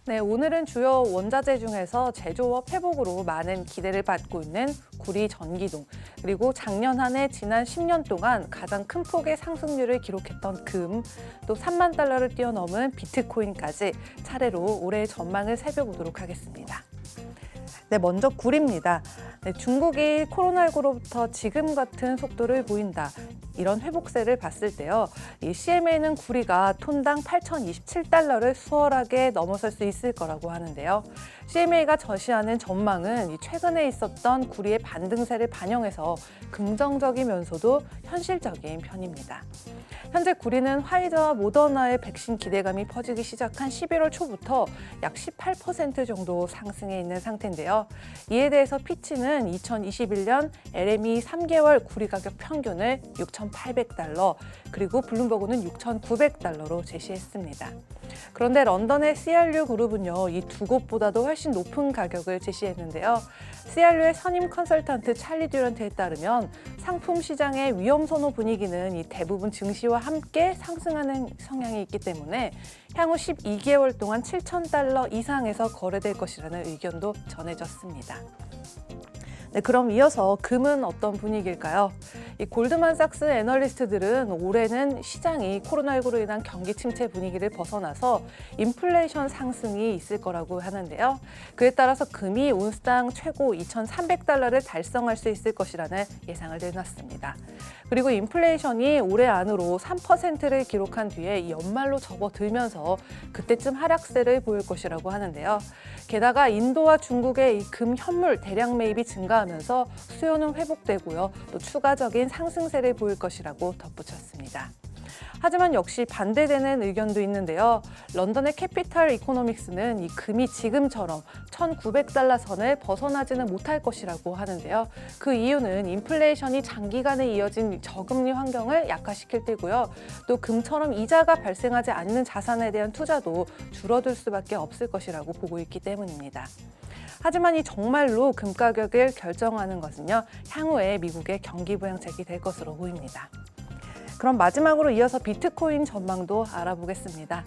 네, 오늘은 주요 원자재 중에서 제조업 회복으로 많은 기대를 받고 있는 구리 전기동, 그리고 작년 한 해 지난 10년 동안 가장 큰 폭의 상승률을 기록했던 금, 또 3만 달러를 뛰어넘은 비트코인까지 차례로 올해의 전망을 살펴보도록 하겠습니다. 네, 먼저 구리입니다. 네, 중국이 코로나19로부터 지금 같은 속도를 보인다. 이런 회복세를 봤을 때요, 이 CMA는 구리가 톤당 8,027달러를 수월하게 넘어설 수 있을 거라고 하는데요. CMA가 제시하는 전망은 최근에 있었던 구리의 반등세를 반영해서 긍정적이면서도 현실적인 편입니다. 현재 구리는 화이자와 모더나의 백신 기대감이 퍼지기 시작한 11월 초부터 약 18% 정도 상승해 있는 상태인데요. 이에 대해서 피치는 2021년 LME 3개월 구리 가격 평균을 6,800달러, 그리고 블룸버그는 6,900달러로 제시했습니다. 그런데 런던의 CRU 그룹은요, 이 두 곳보다도 훨씬 높은 가격을 제시했는데요. CRU의 선임 컨설턴트 찰리 듀런트에 따르면 상품 시장의 위험 선호 분위기는 이 대부분 증시와 함께 상승하는 성향이 있기 때문에 향후 12개월 동안 7,000달러 이상에서 거래될 것이라는 의견도 전해졌습니다. 네, 그럼 이어서 금은 어떤 분위기일까요? 이 골드만삭스 애널리스트들은 올해는 시장이 코로나19로 인한 경기 침체 분위기를 벗어나서 인플레이션 상승이 있을 거라고 하는데요. 그에 따라서 금이 온스당 최고 2,300달러를 달성할 수 있을 것이라는 예상을 내놨습니다. 그리고 인플레이션이 올해 안으로 3%를 기록한 뒤에 연말로 접어들면서 그때쯤 하락세를 보일 것이라고 하는데요. 게다가 인도와 중국의 이 금 현물 대량 매입이 증가하면서 수요는 회복되고요. 또 추가적인 상승세를 보일 것이라고 덧붙였습니다. 하지만 역시 반대되는 의견도 있는데요. 런던의 캐피탈 이코노믹스는 이 금이 지금처럼 1,900달러 선을 벗어나지는 못할 것이라고 하는데요. 그 이유는 인플레이션이 장기간에 이어진 저금리 환경을 약화시킬 테고요. 또 금처럼 이자가 발생하지 않는 자산에 대한 투자도 줄어들 수밖에 없을 것이라고 보고 있기 때문입니다. 하지만 이 정말로 금 가격을 결정하는 것은요, 향후에 미국의 경기 부양책이 될 것으로 보입니다. 그럼 마지막으로 이어서 비트코인 전망도 알아보겠습니다.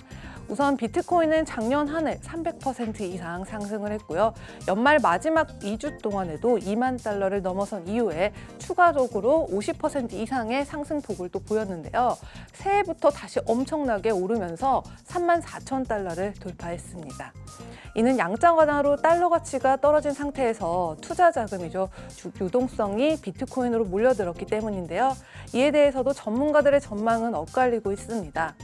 우선 비트코인은 작년 한 해 300% 이상 상승을 했고요. 연말 마지막 2주 동안에도 2만 달러를 넘어선 이후에 추가적으로 50% 이상의 상승폭을 또 보였는데요. 새해부터 다시 엄청나게 오르면서 34,000달러를 돌파했습니다. 이는 양적 완화로 달러 가치가 떨어진 상태에서 투자 자금이죠, 유동성이 비트코인으로 몰려들었기 때문인데요. 이에 대해서도 전문가들의 전망은 엇갈리고 있습니다.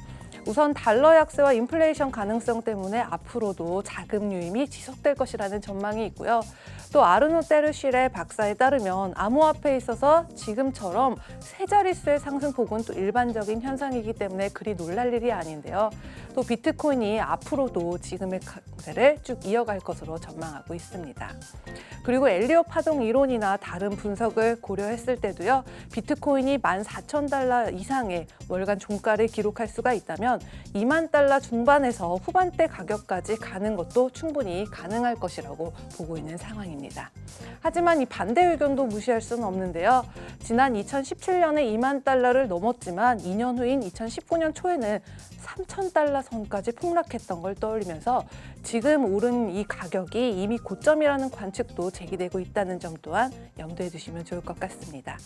우선 달러 약세와 인플레이션 가능성 때문에 앞으로도 자금 유임이 지속될 것이라는 전망이 있고요. 또 아르노 테르실의 박사에 따르면 암호화폐에 있어서 지금처럼 세 자릿수의 상승폭은 또 일반적인 현상이기 때문에 그리 놀랄 일이 아닌데요. 또 비트코인이 앞으로도 지금의 강세를 쭉 이어갈 것으로 전망하고 있습니다. 그리고 엘리엇 파동 이론이나 다른 분석을 고려했을 때도요, 비트코인이 14,000달러 이상의 월간 종가를 기록할 수가 있다면 2만 달러 중반에서 후반대 가격까지 가는 것도 충분히 가능할 것이라고 보고 있는 상황입니다. 하지만 이 반대 의견도 무시할 수는 없는데요. 지난 2017년에 2만 달러를 넘었지만 2년 후인 2019년 초에는 3,000달러 선까지 폭락했던 걸 떠올리면서 지금 오른 이 가격이 이미 고점이라는 관측도 제기되고 있다는 점 또한 염두에 두시면 좋을 것 같습니다.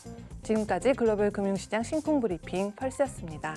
지금까지 글로벌 금융시장 심쿵 브리핑 펄스였습니다.